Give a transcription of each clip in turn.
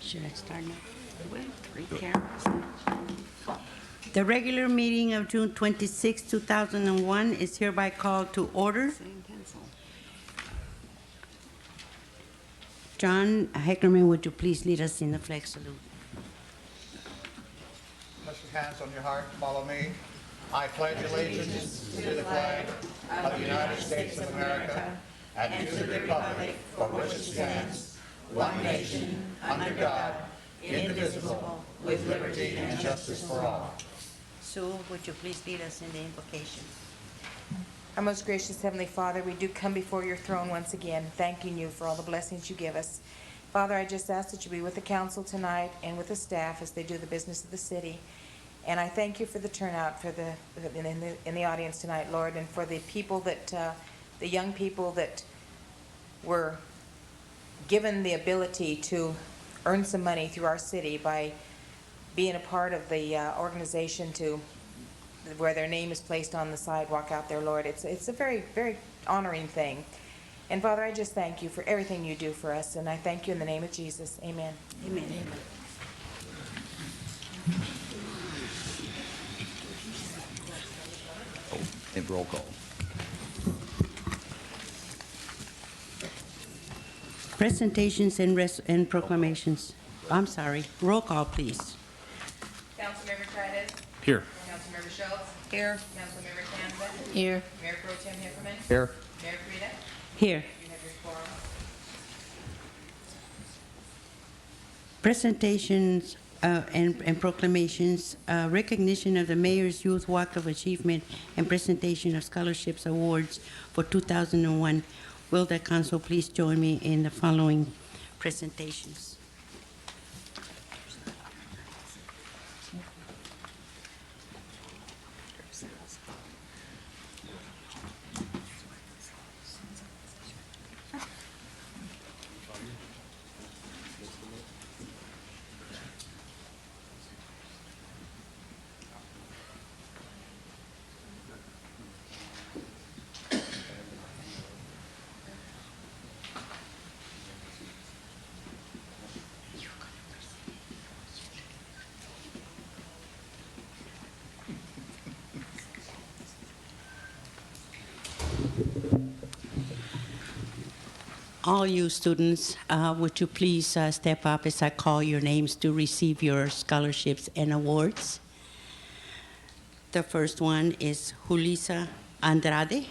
Should I start now? We have 3 cameras. The regular meeting of June 26, 2001 is hereby called to order. Same pencil. John Heckerman, would you please lead us in the flag salute? Put your hands on your heart and follow me. I pledge allegiance to the flag of the United States of America and to the republic for which it stands, one nation, under God, indivisible, with liberty and justice for all. Sue, would you please lead us in the invocation? Our most gracious Heavenly Father, we do come before your throne once again, thanking you for all the blessings you give us. Father, I just ask that you be with the council tonight and with the staff as they do the business of the city. And I thank you for the turnout in the audience tonight, Lord, and for the people that, the young people that were given the ability to earn some money through our city by being a part of the organization to where their name is placed on the sidewalk out there, Lord. It's a very, very honoring thing. And Father, I just thank you for everything you do for us, and I thank you in the name of Jesus. Amen. Amen. And roll call. Presentations and proclamations. I'm sorry. Roll call, please. Councilmember Trudis. Here. Councilmember Schultz. Here. Councilmember Tanza. Here. Mayor Pro Tem Hickerman. Here. Mayor Frida. Here. You have your quorum. Presentations and proclamations, recognition of the Mayor's Youth Walk of Achievement and presentation of scholarships awards for 2001. Will the council please join me in the following presentations? All you students, would you please step up as I call your names to receive your scholarships and awards? The first one is Julissa Andrade.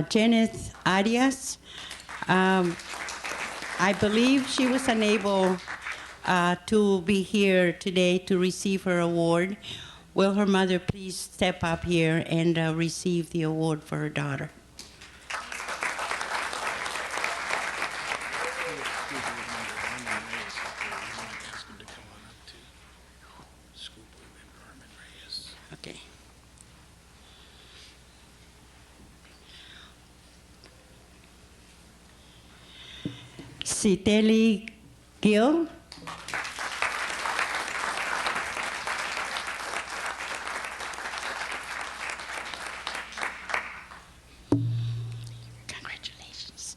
Janet Arias. I believe she was unable to be here today to receive her award. Will her mother please step up here and receive the award for her daughter? Okay. Citeli Gill. Congratulations.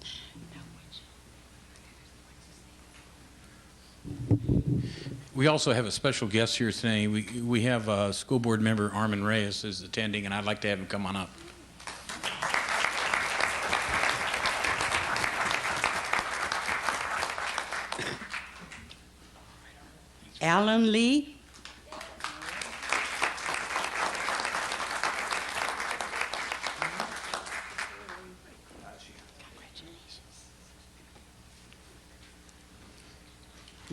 We also have a special guest here today. We have school board member Armin Reyes is attending, and I'd like to have him come on up. Alan Lee.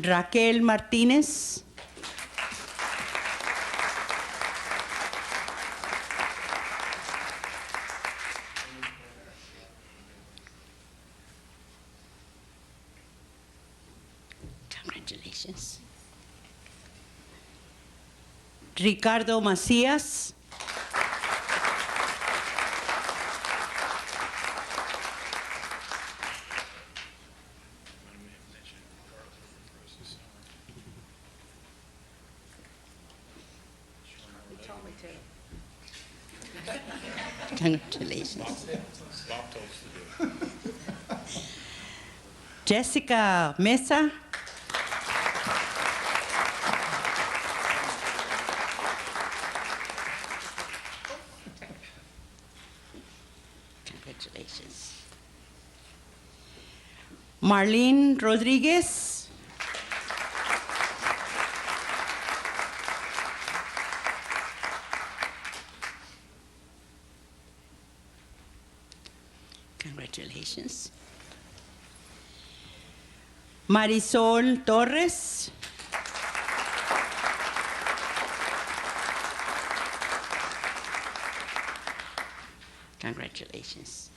Raquel Martinez. Congratulations. Ricardo Macías. Congratulations. Jessica Mesa. Congratulations. Marlene Rodriguez. Congratulations. Marisol Torres. Congratulations.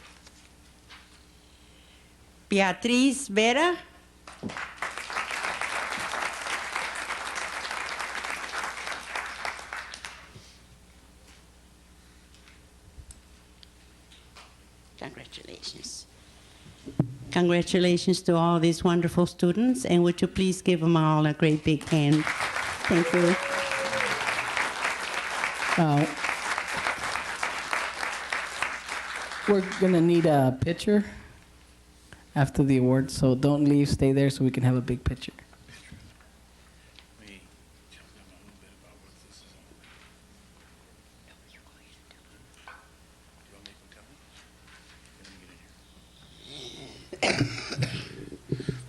Beatriz Vera. Congratulations. Congratulations to all these wonderful students, and would you please give them all a great big hand? Thank you. We're gonna need a picture after the award, so don't leave, stay there so we can have a big picture.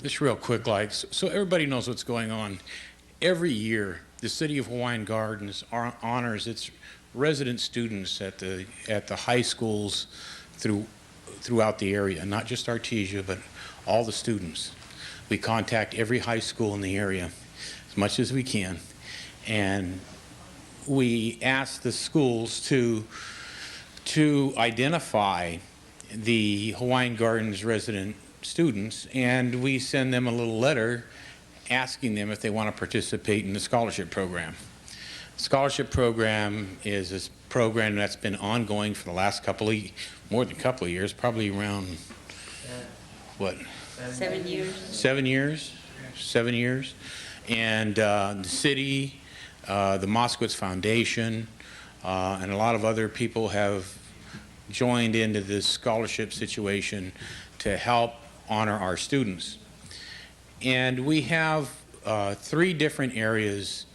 Just real quick, like, so everybody knows what's going on. Every year, the City of Hawaiian Gardens honors its resident students at the high schools throughout the area, not just Artesia, but all the students. We contact every high school in the area as much as we can, and we ask the schools to identify the Hawaiian Gardens resident students, and we send them a little letter asking them if they want to participate in the scholarship program. Scholarship program is a program that's been ongoing for the last more than a couple of years, probably around, what? 7 years. 7 years? 7 years. And the city, the Moskowitz Foundation, and a lot of other people have joined into this scholarship situation to help honor our students. And we have 3 different areas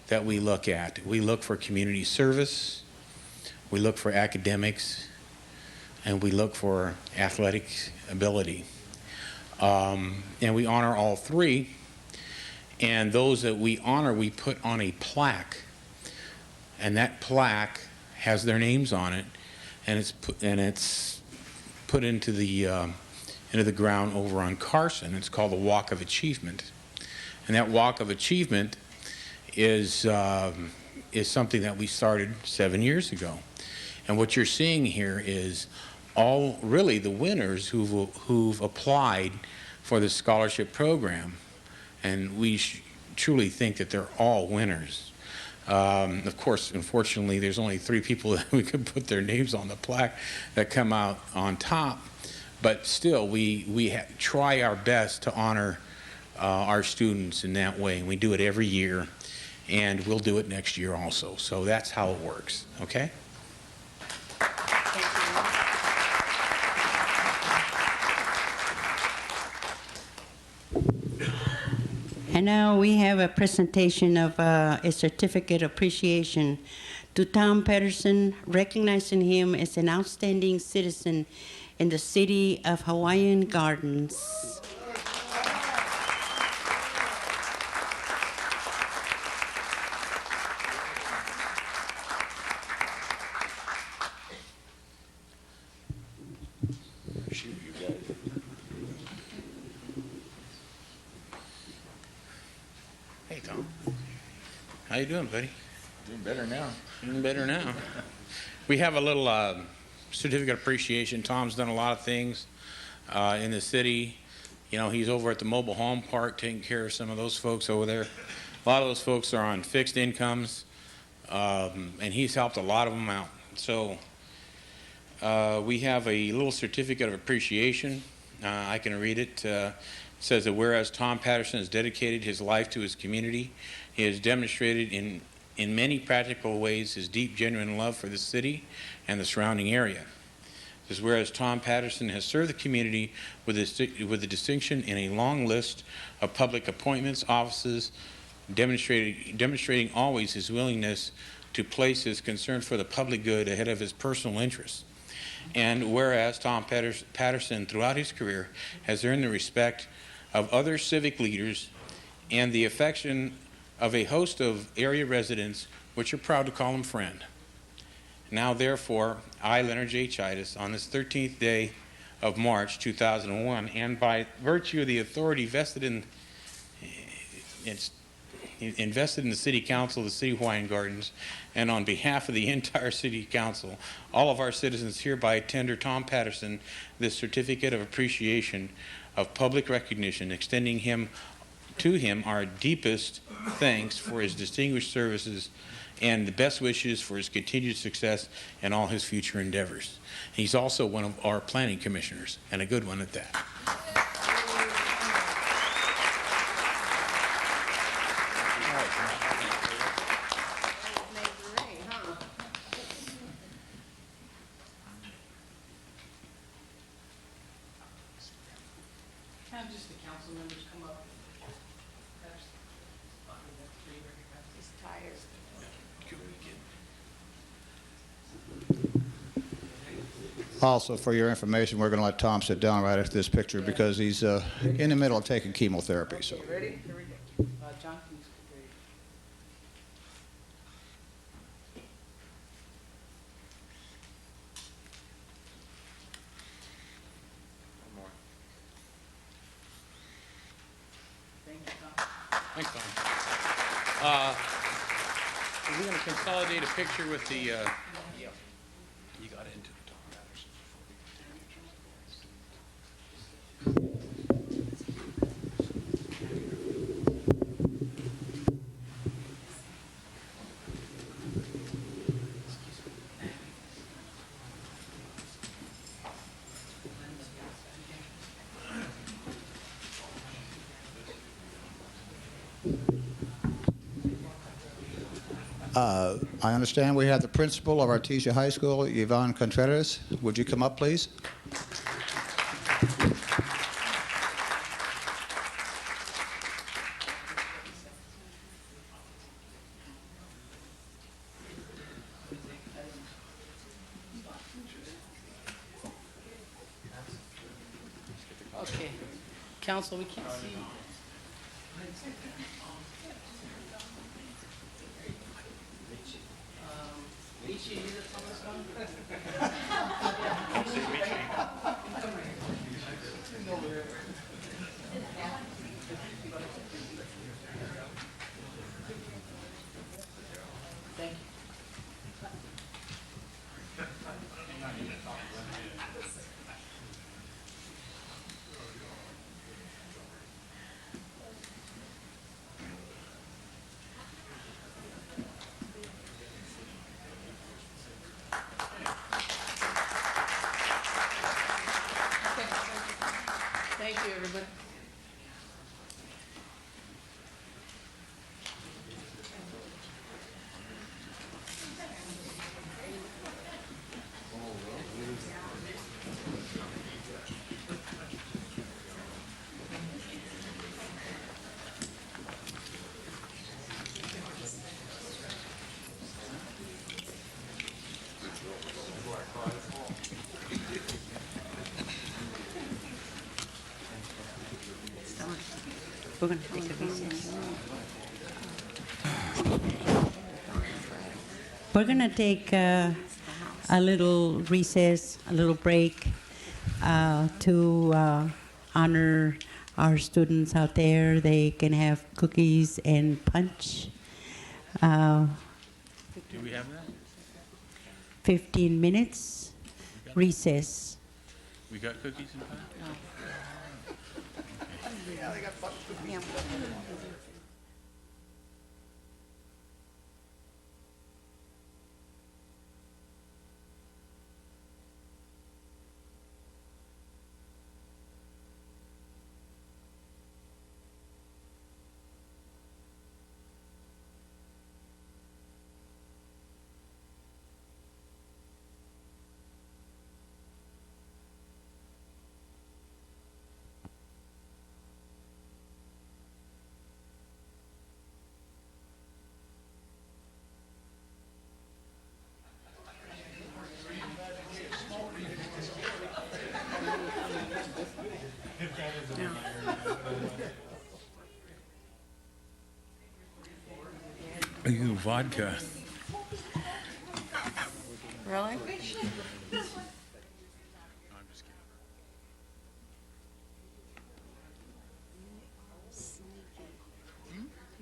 that we look at. We look for community service, we look for academics, and we look for athletic ability. And we honor all 3. And those that we honor, we put on a plaque. And that plaque has their names on it, and it's put into the ground over on Carson. It's called the Walk of Achievement. And that Walk of Achievement is something that we started 7 years ago. And what you're seeing here is really the winners who've applied for the scholarship program. And we truly think that they're all winners. Of course, unfortunately, there's only 3 people that we could put their names on the plaque that come out on top. But still, we try our best to honor our students in that way. And we do it every year, and we'll do it next year also. So that's how it works, okay? And now we have a presentation of a certificate of appreciation to Tom Patterson, recognizing him as an outstanding citizen in the City of Hawaiian Gardens. Hey, Tom. How you doing, buddy? Doing better now. Doing better now. We have a little certificate of appreciation. Tom's done a lot of things in the city. You know, he's over at the mobile home park taking care of some of those folks over there. A lot of those folks are on fixed incomes, and he's helped a lot of them out. So we have a little certificate of appreciation. I can read it. It says that whereas Tom Patterson has dedicated his life to his community, he has demonstrated in in many practical ways his deep, genuine love for the city and the surrounding area. This is whereas Tom Patterson has served the community with a distinction in a long list of public appointments, offices, demonstrating always his willingness to place his concern for the public good ahead of his personal interests. And whereas Tom Patterson, throughout his career, has earned the respect of other civic leaders and the affection of a host of area residents, which are proud to call him friend. Now, therefore, I, Leonard J. Chidas, on this 13th day of March 2001, and by virtue of the authority vested in the City Council of the City of Hawaiian Gardens, and on behalf of the entire City Council, all of our citizens hereby tender Tom Patterson this certificate of appreciation of public recognition, extending to him our deepest thanks for his distinguished services and the best wishes for his continued success in all his future endeavors. He's also one of our planning commissioners, and a good one at that. Have just the council members come up. He's tired. Also, for your information, we're going to let Tom sit down right after this picture because he's in the middle of taking chemotherapy. So. Ready? Here we go. John, can you skip there? Thank you, Tom. Thanks, Tom. We're going to consolidate a picture with the. You got into the Tom Patterson. I understand we have the principal of Artesia High School, Yvonne Contreras. Would you come up, please? Okay. Council, we can't see. Richie, you the tallest one? Thank you. Thank you, everybody. We're going to take a recess. We're going to take a little recess, a little break to honor our students out there. They can have cookies and punch. Do we have that? 15 minutes recess. We got cookies and pie? Ooh, vodka. Really? You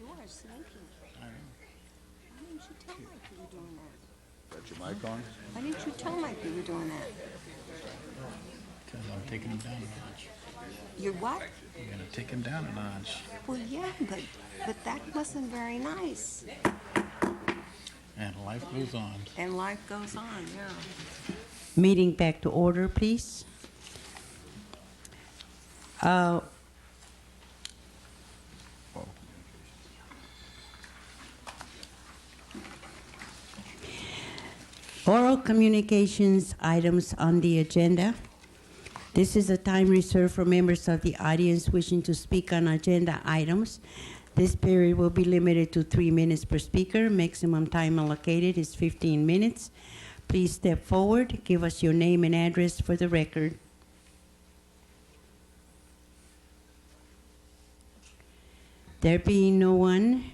are sneaky. Why didn't you tell Mike you were doing that? Got your mic on? Why didn't you tell Mike you were doing that? Because I'm taking him down a notch. You're what? I'm going to take him down a notch. Well, yeah, but that wasn't very nice. And life goes on. And life goes on, yeah. Meeting back to order, please. Oral communications items on the agenda. This is a time reserved for members of the audience wishing to speak on agenda items. This period will be limited to 3 minutes per speaker. Maximum time allocated is 15 minutes. Please step forward, give us your name and address for the record. There being no one,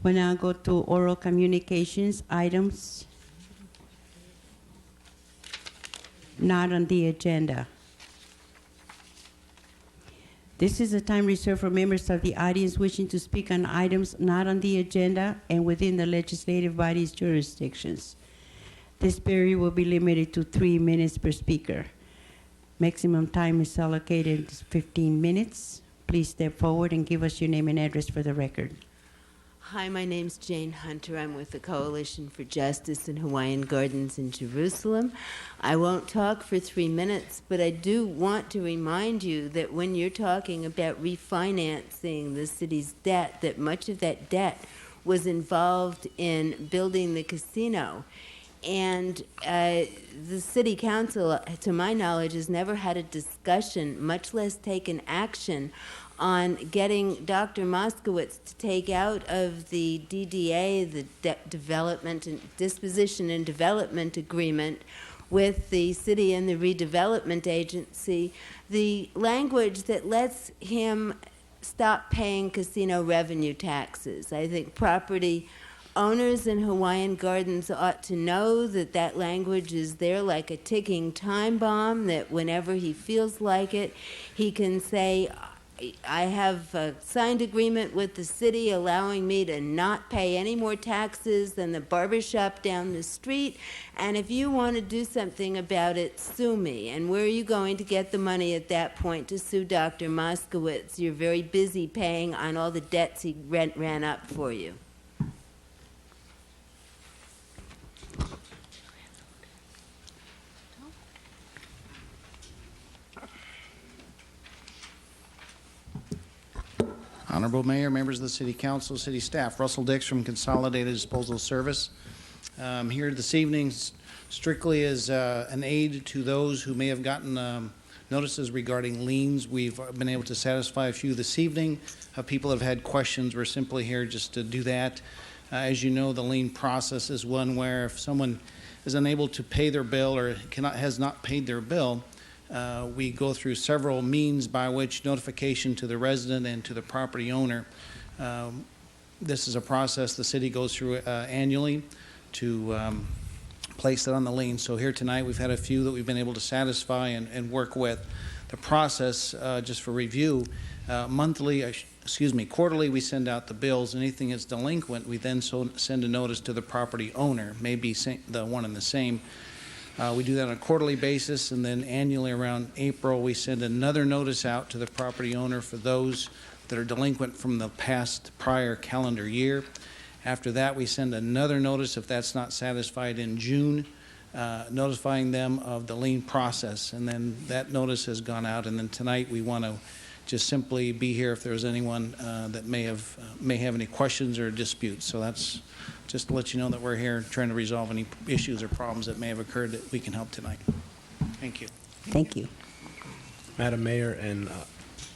we'll now go to oral communications items not on the agenda. This is a time reserved for members of the audience wishing to speak on items not on the agenda and within the legislative body's jurisdictions. This period will be limited to 3 minutes per speaker. Maximum time is allocated 15 minutes. Please step forward and give us your name and address for the record. Hi, my name's Jane Hunter. I'm with the Coalition for Justice in Hawaiian Gardens in Jerusalem. I won't talk for 3 minutes, but I do want to remind you that when you're talking about refinancing the city's debt, that much of that debt was involved in building the casino. And the city council, to my knowledge, has never had a discussion, much less taken action, on getting Dr. Moskowitz to take out of the DDA, the Development and Disposition and Development Agreement with the city and the Redevelopment Agency, the language that lets him stop paying casino revenue taxes. I think property owners in Hawaiian Gardens ought to know that that language is there like a ticking time bomb, that whenever he feels like it, he can say, I have a signed agreement with the city allowing me to not pay any more taxes than the barbershop down the street, and if you want to do something about it, sue me. And where are you going to get the money at that point to sue Dr. Moskowitz? You're very busy paying on all the debts he ran up for you. Honorable Mayor, members of the City Council, City Staff, Russell Dix from Consolidated Disposal Service. Here this evening strictly as an aid to those who may have gotten notices regarding liens. We've been able to satisfy a few this evening. People have had questions. We're simply here just to do that. As you know, the lien process is one where if someone is unable to pay their bill or has not paid their bill, we go through several means by which notification to the resident and to the property owner. This is a process the city goes through annually to place it on the lien. So here tonight we've had a few that we've been able to satisfy and work with. The process, just for review, quarterly we send out the bills. Anything that's delinquent, we then send a notice to the property owner, maybe the one and the same. We do that on a quarterly basis, and then annually around April, we send another notice out to the property owner for those that are delinquent from the prior calendar year. After that, we send another notice if that's not satisfied in June, notifying them of the lien process, and then that notice has gone out. And then tonight, we want to just simply be here if there's anyone that may have any questions or disputes. So that's just to let you know that we're here trying to resolve any issues or problems that may have occurred that we can help tonight. Thank you. Thank you. Madam Mayor, and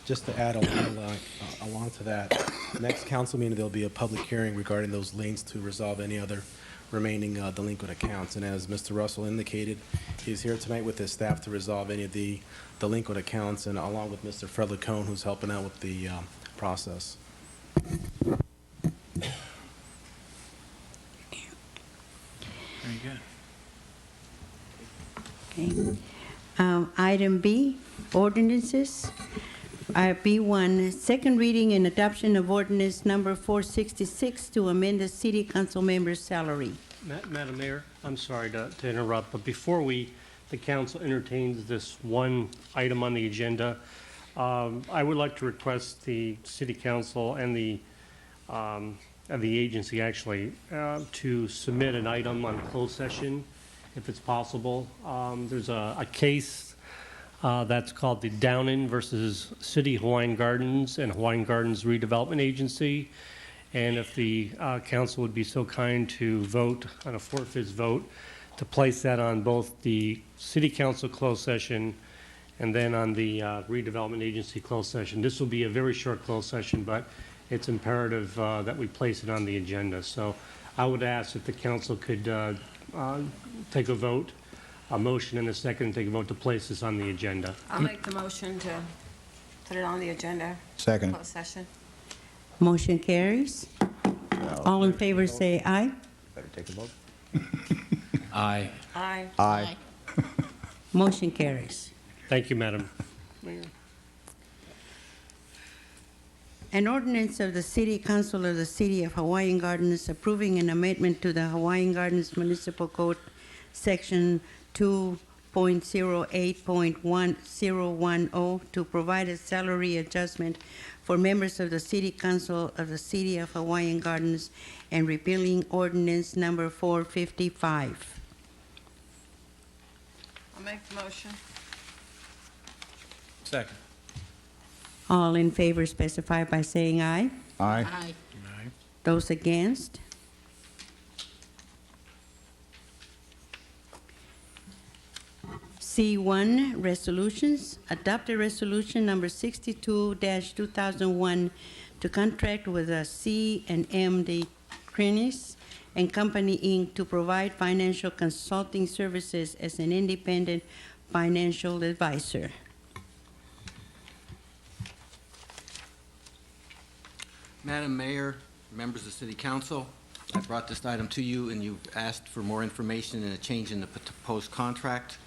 just to add along to that, next council meeting there'll be a public hearing regarding those liens to resolve any other remaining delinquent accounts. And as Mr. Russell indicated, he's here tonight with his staff to resolve any of the delinquent accounts, and along with Mr. Fred Lacone, who's helping out with the process. Item B, ordinances. B1, second reading and adoption of ordinance number 466 to amend the city council member's salary. Madam Mayor, I'm sorry to interrupt, but before the council entertains this one item on the agenda, I would like to request the city council and the agency actually to submit an item on closed session, if it's possible. There's a case that's called the Downen versus City Hawaiian Gardens and Hawaiian Gardens Redevelopment Agency. And if the council would be so kind to vote on a 4/5 vote to place that on both the city council closed session and then on the redevelopment agency closed session. This will be a very short closed session, but it's imperative that we place it on the agenda. So I would ask if the council could take a vote, a motion and a second, and take a vote to place this on the agenda. I'll make the motion to put it on the agenda. Second. Closed session. Motion carries. All in favor say aye. Better take a vote. Aye. Aye. Aye. Motion carries. Thank you, Madam Mayor. An ordinance of the City Council of the City of Hawaiian Gardens approving an amendment to the Hawaiian Gardens Municipal Code, Section 2.08.1010, to provide a salary adjustment for members of the City Council of the City of Hawaiian Gardens and repealing ordinance number 455. I'll make the motion. Second. All in favor specify by saying aye. Aye. Aye. Those against? C1, resolutions. Adopt a resolution number 62-2001 to contract with C&M Crennis and Company, Inc. to provide financial consulting services as an independent financial advisor. Madam Mayor, members of the City Council, I brought this item to you and you've asked for more information and a change in the proposed contract.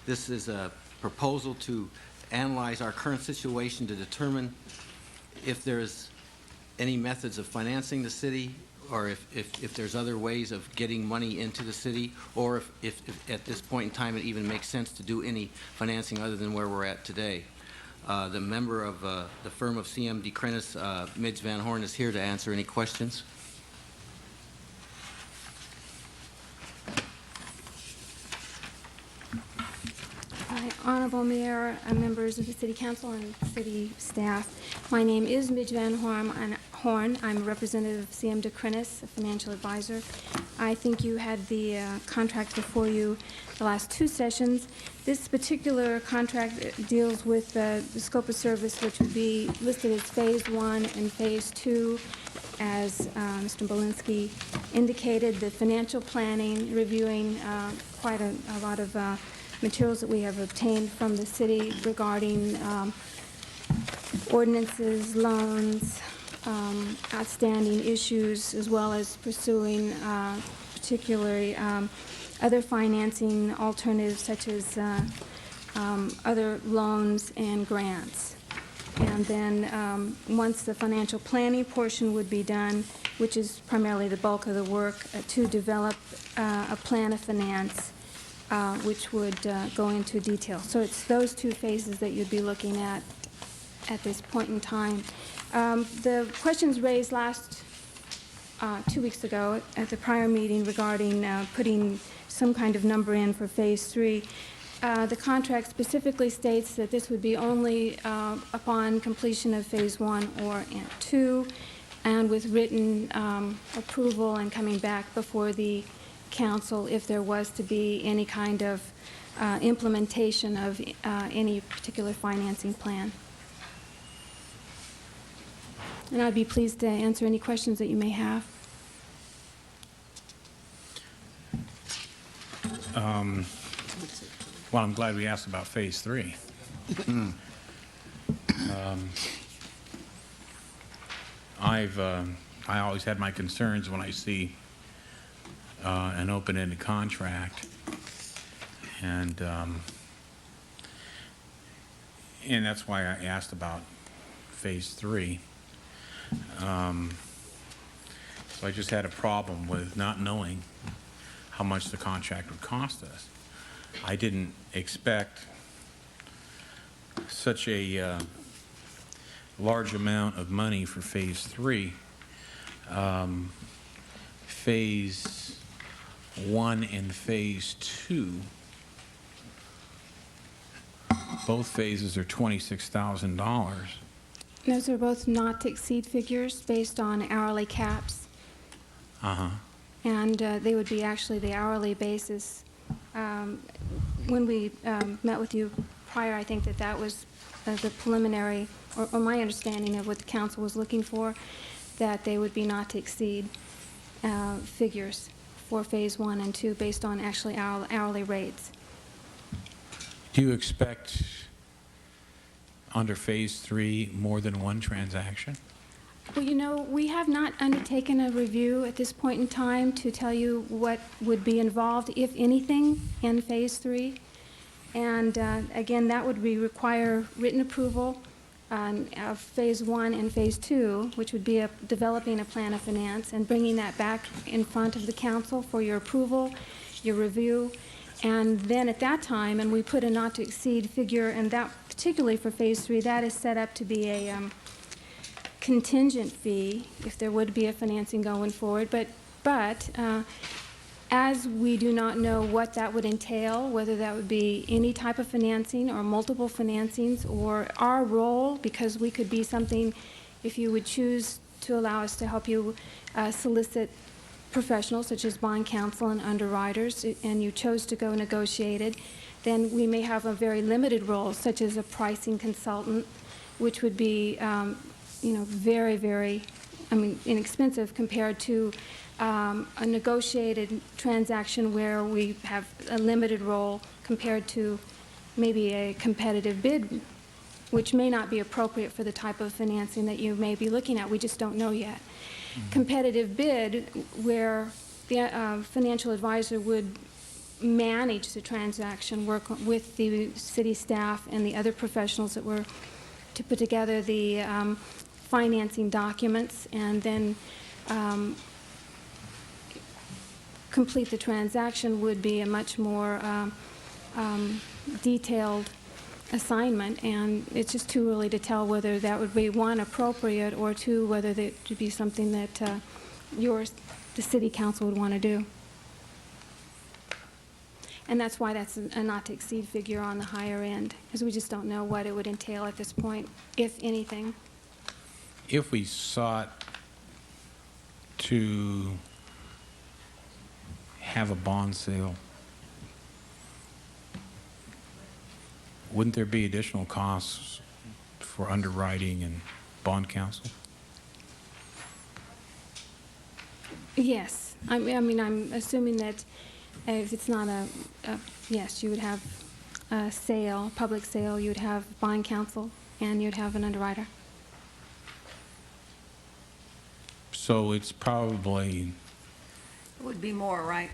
This is a proposal to analyze our current situation to determine if there's any methods of financing the city or if there's other ways of getting money into the city, or if at this point in time it even makes sense to do any financing other than where we're at today. The member of the firm of CMD Crennis, Midge Van Horn, is here to answer any questions. Hi, Honorable Mayor, members of the City Council and city staff. My name is Midge Van Horn. I'm a representative of CM DeCrennis, a financial advisor. I think you had the contract before you the last two sessions. This particular contract deals with the scope of service, which would be listed as Phase 1 and Phase 2, as Mr. Belinsky indicated, the financial planning, reviewing quite a lot of materials that we have obtained from the city regarding ordinances, loans, outstanding issues, as well as pursuing particularly other financing alternatives such as other loans and grants. And then once the financial planning portion would be done, which is primarily the bulk of the work, to develop a plan of finance which would go into detail. So it's those two phases that you'd be looking at this point in time. The questions raised last 2 weeks ago at the prior meeting regarding putting some kind of number in for Phase 3. The contract specifically states that this would be only upon completion of Phase 1 or 2, and with written approval and coming back before the council if there was to be any kind of implementation of any particular financing plan. And I'd be pleased to answer any questions that you may have. Well, I'm glad we asked about Phase 3. I always had my concerns when I see an open-ended contract, and And that's why I asked about Phase 3. So I just had a problem with not knowing how much the contract would cost us. I didn't expect such a large amount of money for Phase 3. Phase 1 and Phase 2, both phases are $26,000. Those are both not-to-exceed figures based on hourly caps, Uh-huh. and they would be actually the hourly basis. When we met with you prior, I think that was the preliminary, or my understanding of what the council was looking for, that they would be not-to-exceed figures for Phase 1 and 2 based on actually hourly rates. Do you expect under Phase 3 more than one transaction? Well, you know, we have not undertaken a review at this point in time to tell you what would be involved, if anything, in Phase 3. And again, that would require written approval of Phase 1 and Phase 2, which would be developing a plan of finance and bringing that back in front of the council for your approval, your review. And then at that time, and we put a not-to-exceed figure, and that particularly for Phase 3, that is set up to be a contingent fee if there would be a financing going forward. But as we do not know what that would entail, whether that would be any type of financing or multiple financings, or our role, because we could be something, if you would choose to allow us to help you solicit professionals such as bond counsel and underwriters, and you chose to go negotiated, then we may have a very limited role, such as a pricing consultant, which would be, very, very, inexpensive compared to a negotiated transaction where we have a limited role compared to maybe a competitive bid, which may not be appropriate for the type of financing that you may be looking at. We just don't know yet. Competitive bid, where the financial advisor would manage the transaction, work with the city staff and the other professionals that were to put together the financing documents, and then complete the transaction, would be a much more detailed assignment, and it's just too early to tell whether that would be, one, appropriate, or two, whether that would be something that the city council would want to do. And that's why that's a not-to-exceed figure on the higher end, because we just don't know what it would entail at this point, if anything. If we sought to have a bond sale, wouldn't there be additional costs for underwriting and bond counsel? Yes. I'm assuming that if it's not yes, you would have a sale, public sale, you would have bond counsel, and you'd have an underwriter. So it's probably, It would be more, right?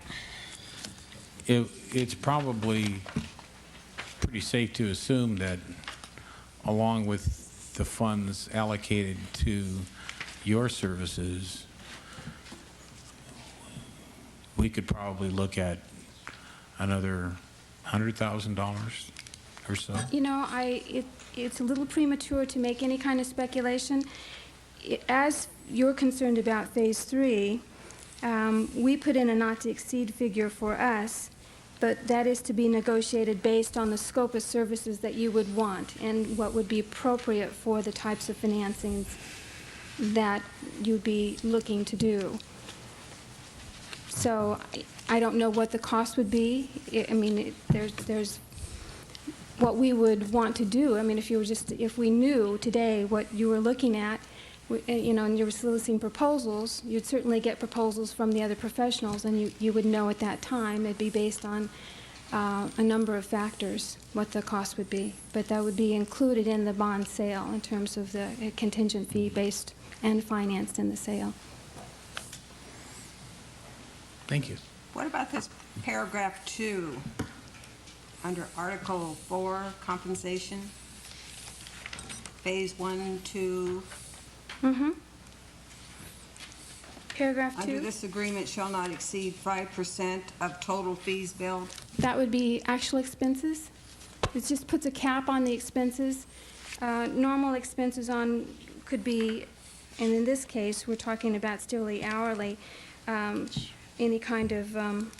it's probably pretty safe to assume that along with the funds allocated to your services, we could probably look at another $100,000 or so. You know, it's a little premature to make any kind of speculation. As you're concerned about Phase 3, we put in a not-to-exceed figure for us, but that is to be negotiated based on the scope of services that you would want and what would be appropriate for the types of financings that you'd be looking to do. So I don't know what the cost would be. There's what we would want to do. If we knew today what you were looking at, and you were soliciting proposals, you'd certainly get proposals from the other professionals, and you would know at that time it'd be based on a number of factors what the cost would be. But that would be included in the bond sale in terms of the contingent fee based and financed in the sale. Thank you. What about this paragraph 2 under Article 4, compensation? Phase 1, 2, Mm-hmm. Paragraph 2. under this agreement shall not exceed 5% of total fees billed. That would be actual expenses. It just puts a cap on the expenses. Normal expenses could be, and in this case, we're talking about still the hourly, any kind of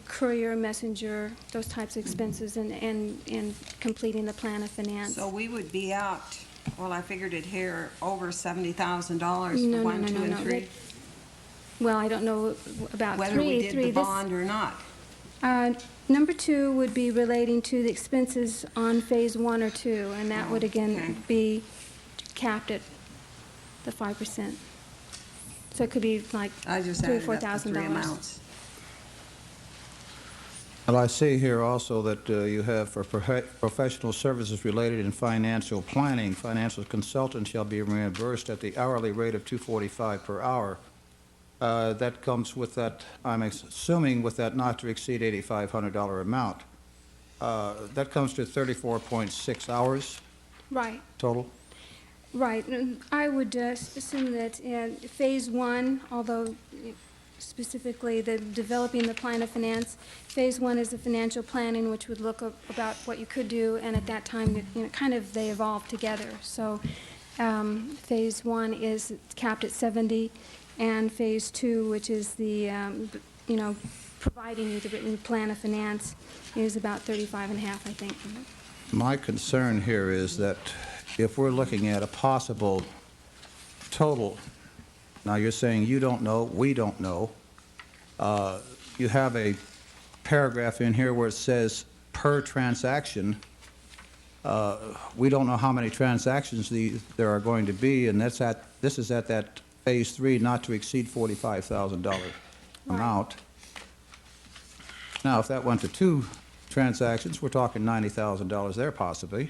courier, messenger, those types of expenses, and completing the plan of finance. So we would be out, well, I figured it here, over $70,000 for No, 1, no, 2, no, and no. 3. Well, I don't know about Whether three. we did the bond or not. Number 2 would be relating to the expenses on Phase 1 or 2, and that would okay. again be capped at the 5%. So it could be like I just $3,000 or added up the three $4,000. amounts. Well, I see here also that you have for professional services related in financial planning, financial consultants shall be reimbursed at the hourly rate of $2.45 per hour. That comes with that, I'm assuming, with that not to exceed $8,500 amount. That comes to 34.6 hours Right. total. Right. And I would assume that in Phase 1, although specifically the developing the plan of finance, Phase 1 is the financial planning, which would look about what you could do, and at that time, kind of they evolve together. So Phase 1 is capped at 70, and Phase 2, which is the, providing you the written plan of finance, is about 35 and a half, I think. My concern here is that if we're looking at a possible total, now you're saying you don't know, we don't know. You have a paragraph in here where it says per transaction. We don't know how many transactions there are going to be, and this is at that Phase 3 not to exceed $45,000 amount. Now, if that went to 2 transactions, we're talking $90,000 there possibly.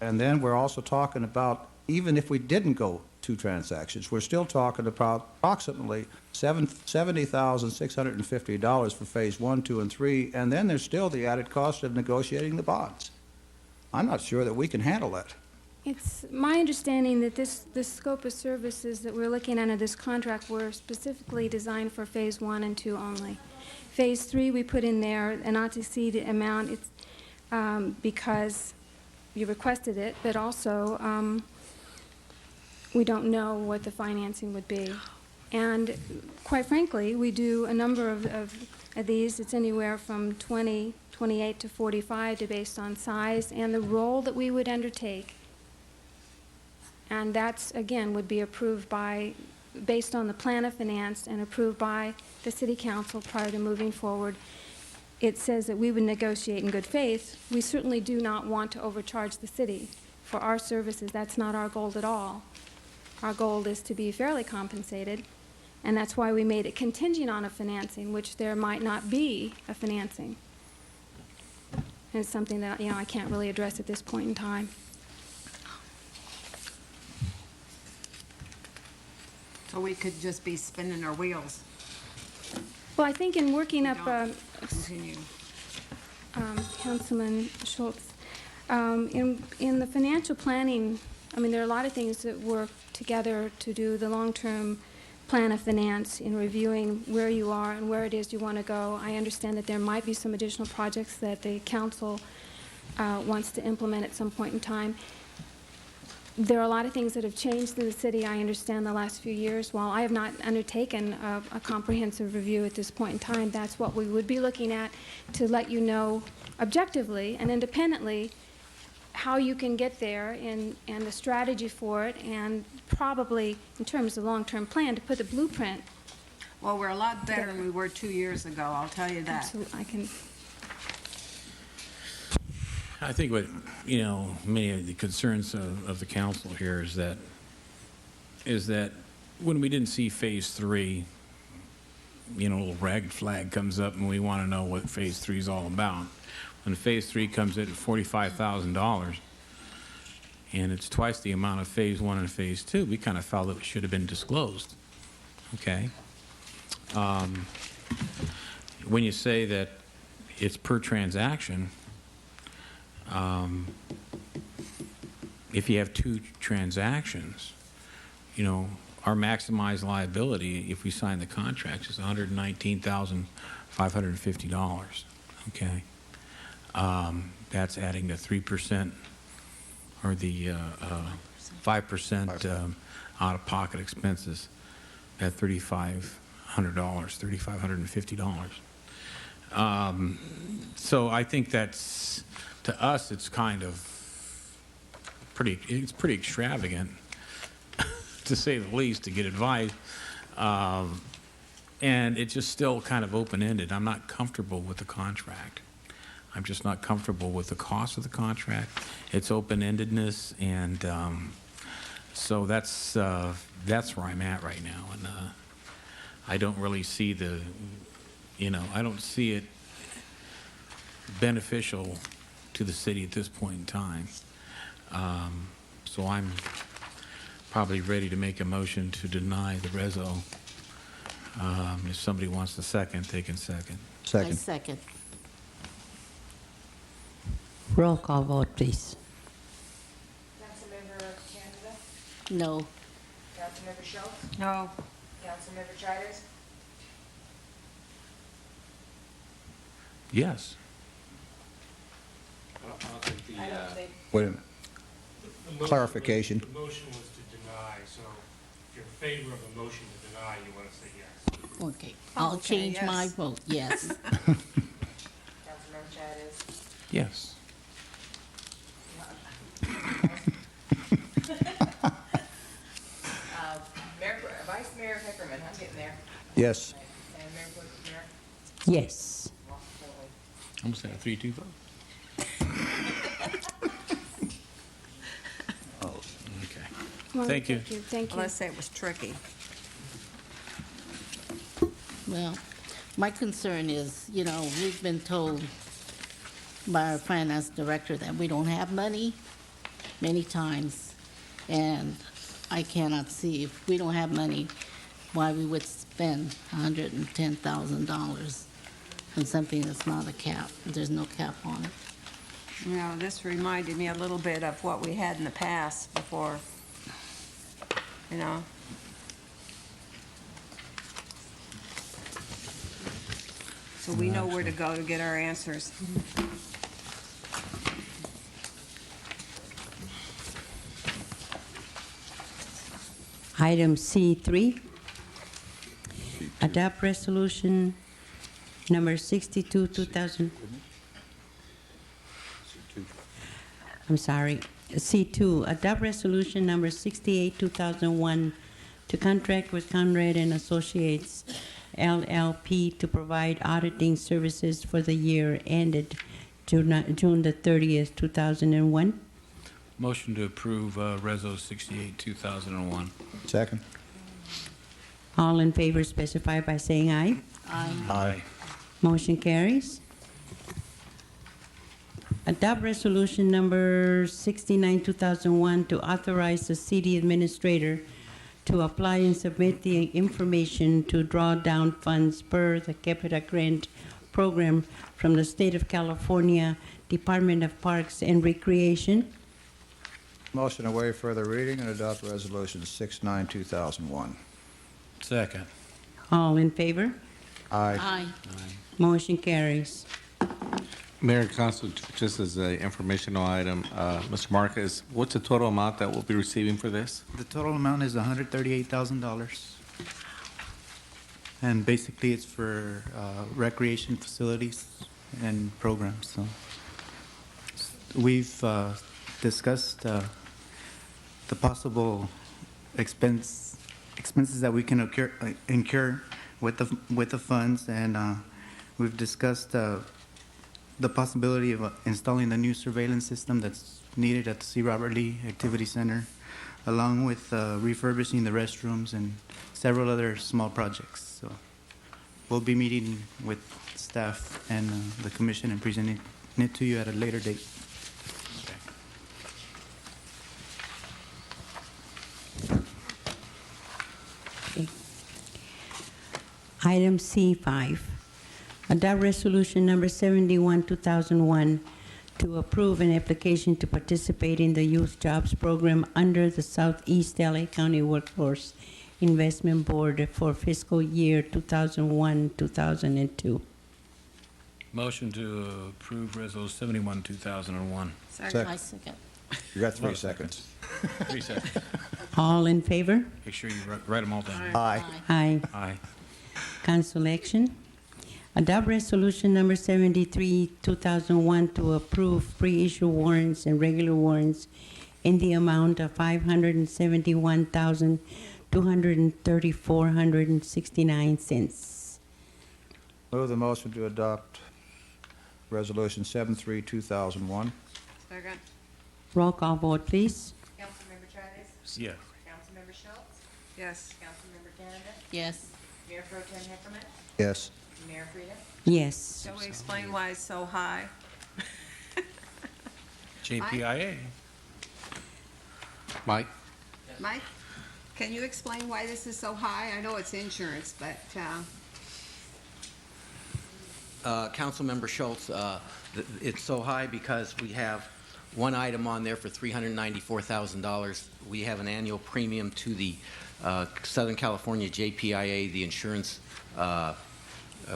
And then we're also talking about, even if we didn't go 2 transactions, we're still talking about approximately $70,650 for Phase 1, 2, and 3, and then there's still the added cost of negotiating the bonds. I'm not sure that we can handle that. It's my understanding that the scope of services that we're looking at under this contract were specifically designed for Phase 1 and 2 only. Phase 3, we put in there a not to exceed amount. It's because you requested it, but also we don't know what the financing would be. And quite frankly, we do a number of these. It's anywhere from 28 to 45 based on size and the role that we would undertake. And that's, again, would be approved based on the plan of finance and approved by the City Council prior to moving forward. It says that we would negotiate in good faith. We certainly do not want to overcharge the city for our services. That's not our goal at all. Our goal is to be fairly compensated, and that's why we made it contingent on a financing, which there might not be a financing. And it's something that, I can't really address at this point in time. So we could just be spinning our wheels. Well, I think in working up, Continue. Councilman Schultz, in the financial planning, there are a lot of things that work together to do the long-term plan of finance in reviewing where you are and where it is you want to go. I understand that there might be some additional projects that the council wants to implement at some point in time. There are a lot of things that have changed in the city, I understand, the last few years. While I have not undertaken a comprehensive review at this point in time, that's what we would be looking at to let you know objectively and independently how you can get there and the strategy for it, and probably in terms of long-term plan to put the blueprint. Well, we're a lot better than we were 2 years ago, I'll tell you that. Absolutely. I think what, many of the concerns of the council here is that when we didn't see Phase 3, a little red flag comes up and we want to know what Phase 3 is all about. When Phase 3 comes in at $45,000 and it's twice the amount of Phase 1 and Phase 2, we kind of felt it should have been disclosed. Okay? When you say that it's per transaction, if you have two transactions, you know, our maximized liability, if we sign the contract, is $119,550, okay? That's adding to 3% or the 5% out-of-pocket expenses at $3,550. So I think that's, to us, it's kind of it's pretty extravagant, to say the least, to get advice. And it's just still kind of open-ended. I'm not comfortable with the contract. I'm just not comfortable with the cost of the contract, its open-endedness, and so that's where I'm at right now. And I don't really see I don't see it beneficial to the city at this point in time. So I'm probably ready to make a motion to deny the reso. If somebody wants to second, they can second. I second. Roll call vote, please. Councilmember Canada? No. Councilmember Schultz? No. Councilmember Childers? Yes. I don't think. Wait a minute. Clarification. The motion was to deny, so if you're in favor of a motion to deny, you want to say yes. Okay, I'll change my vote, yes. Councilmember Childers? Yes. Vice Mayor Heckerman, I'm getting there. Yes. And Mayor Pro Tem Mayor? Yes. Almost had a 3-2 vote. Okay. Well, Thank you. Thank you. Let's say it was tricky. Well, my concern is, we've been told by our finance director that we don't have money many times, and I cannot see, if we don't have money, why we would spend $110,000 on something that's not a cap. There's no cap on it. This reminded me a little bit of what we had in the past before, So we know where to go to get our answers. Item C3, adopt resolution number 62, 2000. I'm sorry, C2, adopt resolution number 68, 2001 to contract with Conrad and Associates LLP to provide auditing services for the year ended June the 30th, 2001. Motion to approve Reso 68, 2001. Second. All in favor specify by saying aye. Aye. Aye. Motion carries. Adopt resolution number 69, 2001 to authorize the city administrator to apply and submit the information to draw down funds per the Capita Grant Program from the State of California Department of Parks and Recreation. Motion to waive further reading and adopt Resolution 69, 2001. Second. All in favor? Aye. Aye. Motion carries. Mayor and Council, just as an informational item, Mr. Marquez, what's the total amount that we'll be receiving for this? The total amount is $138,000. And basically, it's for recreation facilities and programs. So we've discussed the possible expenses that we can incur with the funds, and we've discussed the possibility of installing the new surveillance system that's needed at the C. Robert Lee Activity Center, along with refurbishing the restrooms and several other small projects. So we'll be meeting with staff and the commission and presenting it to you at a later date. Okay. Item C5, adopt resolution number 71, 2001 to approve an application to participate in the Youth Jobs Program under the Southeast LA County Workforce Investment Board for fiscal year 2001-2002. Motion to approve Resolution 71, 2001. Second. I second. You got 3 seconds. 3 seconds. All in favor? Make sure you write them all down. Aye. Aye. Aye. Council action. Adopt resolution number 73, 2001 to approve pre-issue warrants and regular warrants in the amount of $571,234.69. Move the motion to adopt Resolution 73, 2001. Second. Roll call vote, please. Councilmember Chavez? Yeah. Councilmember Schultz? Yes. Councilmember Canada? Yes. Mayor Pro Tem Heckerman? Yes. Mayor Frida? Yes. Shall we explain why it's so high? JPIA. Mike? Mike, can you explain why this is so high? I know it's insurance, but, Councilmember Schultz, it's so high because we have one item on there for $394,000. We have an annual premium to the Southern California JPIA, the insurance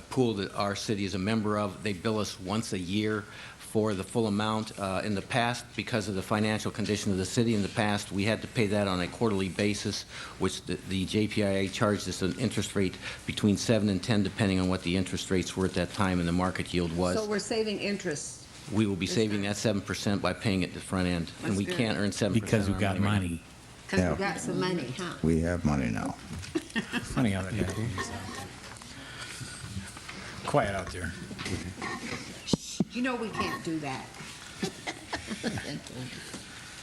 pool that our city is a member of. They bill us once a year for the full amount. In the past, because of the financial condition of the city in the past, we had to pay that on a quarterly basis, which the JPIA charged us an interest rate between 7 and 10, depending on what the interest rates were at that time and the market yield was. so we're saving interest. We will be saving that 7% by paying it at the front end, and That's we good. can't earn 7% Because on we've got right now. money. Because Yeah. we got some money, huh? We have money now. Funny how that happens. Quiet out there. You know we can't do that.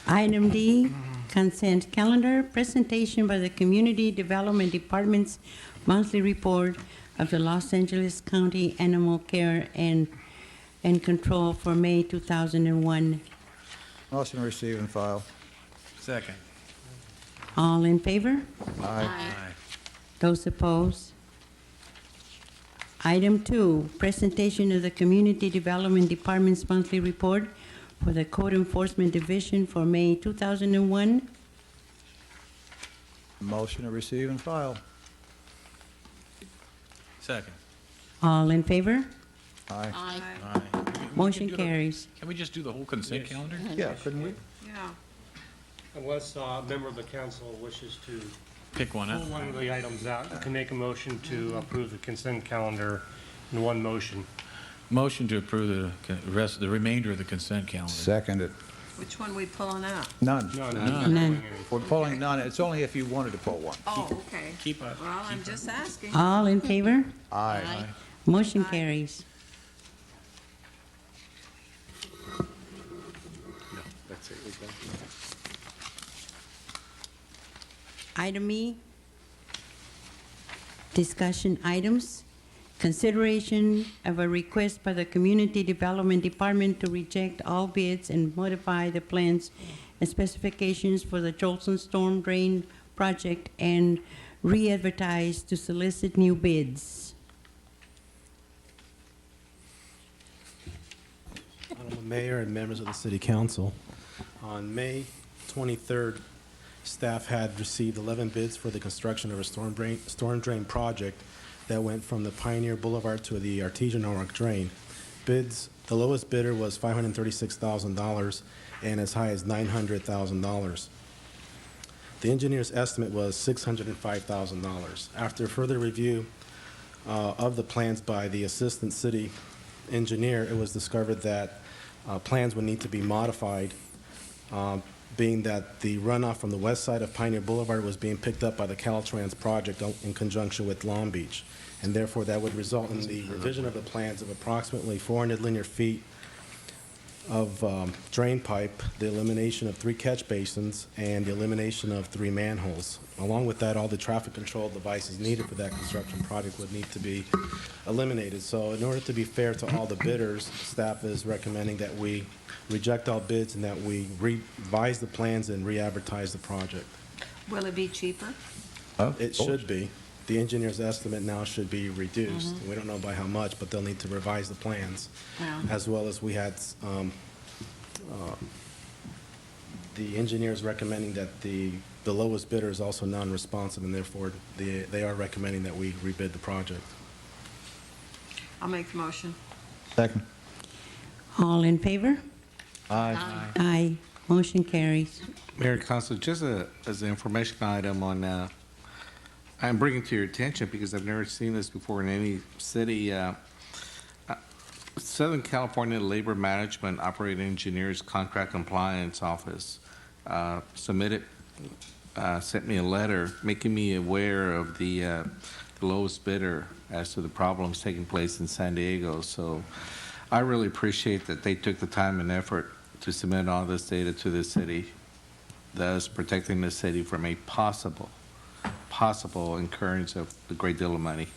Item D, consent calendar, presentation by the Community Development Department's monthly report of the Los Angeles County Animal Care and Control for May 2001. Motion to receive and file. Second. All in favor? Aye. Aye. Those opposed? Item 2, presentation of the Community Development Department's monthly report for the Code Enforcement Division for May 2001. Motion to receive and file. Second. All in favor? Aye. Aye. Aye. Motion carries. Can we just do the whole consent calendar? Yeah, couldn't we? Yeah. Unless a member of the council wishes to Pick one pull up. one of the items out, you can make a motion to approve the consent calendar in one motion. Motion to approve the remainder of the consent calendar. Seconded. Which one we pulling out? None. No, None. We're pulling none. It's only if you wanted to pull one. Oh, okay. Keep up. Well, I'm just asking. All in favor? Aye. Motion carries. That's it. Item E, discussion items. Consideration of a request by the Community Development Department to reject all bids and modify the plans and specifications for the Jolson Storm Drain project and re-advertise to solicit new bids. Honorable Mayor and members of the City Council, on May 23rd, staff had received 11 bids for the construction of a storm drain project that went from the Pioneer Boulevard to the Artesian Rock Drain. Bids, the lowest bidder was $536,000 and as high as $900,000. The engineer's estimate was $605,000. After further review of the plans by the assistant city engineer, it was discovered that plans would need to be modified, being that the runoff from the west side of Pioneer Boulevard was being picked up by the Caltrans project in conjunction with Long Beach. And therefore, that would result in the revision of the plans of approximately 400 linear feet of drain pipe, the elimination of 3 catch basins, and the elimination of 3 manholes. Along with that, all the traffic control devices needed for that construction project would need to be eliminated. So in order to be fair to all the bidders, staff is recommending that we reject all bids and that we revise the plans and re-advertise the project. Will it be cheaper? It should be. The engineer's estimate now should be reduced. We don't know by how much, but they'll need to revise the plans. Well, As well as we had the engineer is recommending that the lowest bidder is also non-responsive, and therefore they are recommending that we rebid the project. I'll make the motion. Second. All in favor? Aye. Aye. Motion carries. Mayor and Council, just as an information item on, I'm bringing to your attention because I've never seen this before in any city. Southern California Labor Management Operating Engineers Contract Compliance Office sent me a letter making me aware of the lowest bidder as to the problems taking place in San Diego. So I really appreciate that they took the time and effort to submit all this data to the city, thus protecting the city from a possible incurrence of a great deal of money.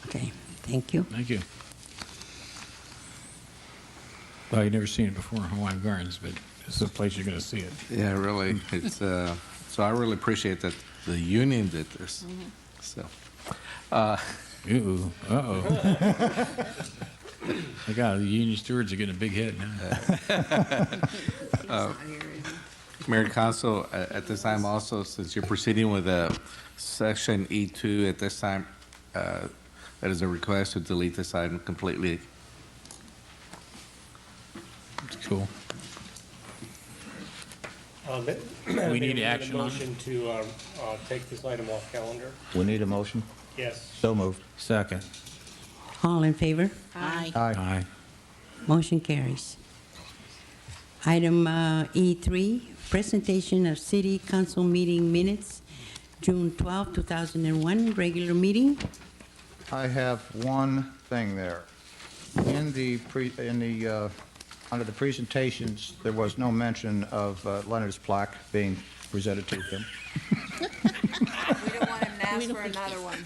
Okay, thank you. Thank you. Well, you've never seen it before in Hawaiian Gardens, but it's a place you're going to see it. Yeah, really. It's so I really appreciate that the union did this. So, Uh-oh. I got the union stewards are getting a big head now. Mayor and Council, at this time also, since you're proceeding with Section E2, at this time, that is a request to delete this item completely. Cool. We need action on it? Motion to take this item off calendar. We need a motion? Yes. So moved. Second. All in favor? Aye. Aye. Motion carries. Item E3, presentation of City Council meeting minutes, June 12, 2001, regular meeting. I have one thing there. Under the presentations, there was no mention of Leonard's plaque being presented to him. We don't want him to ask for another one.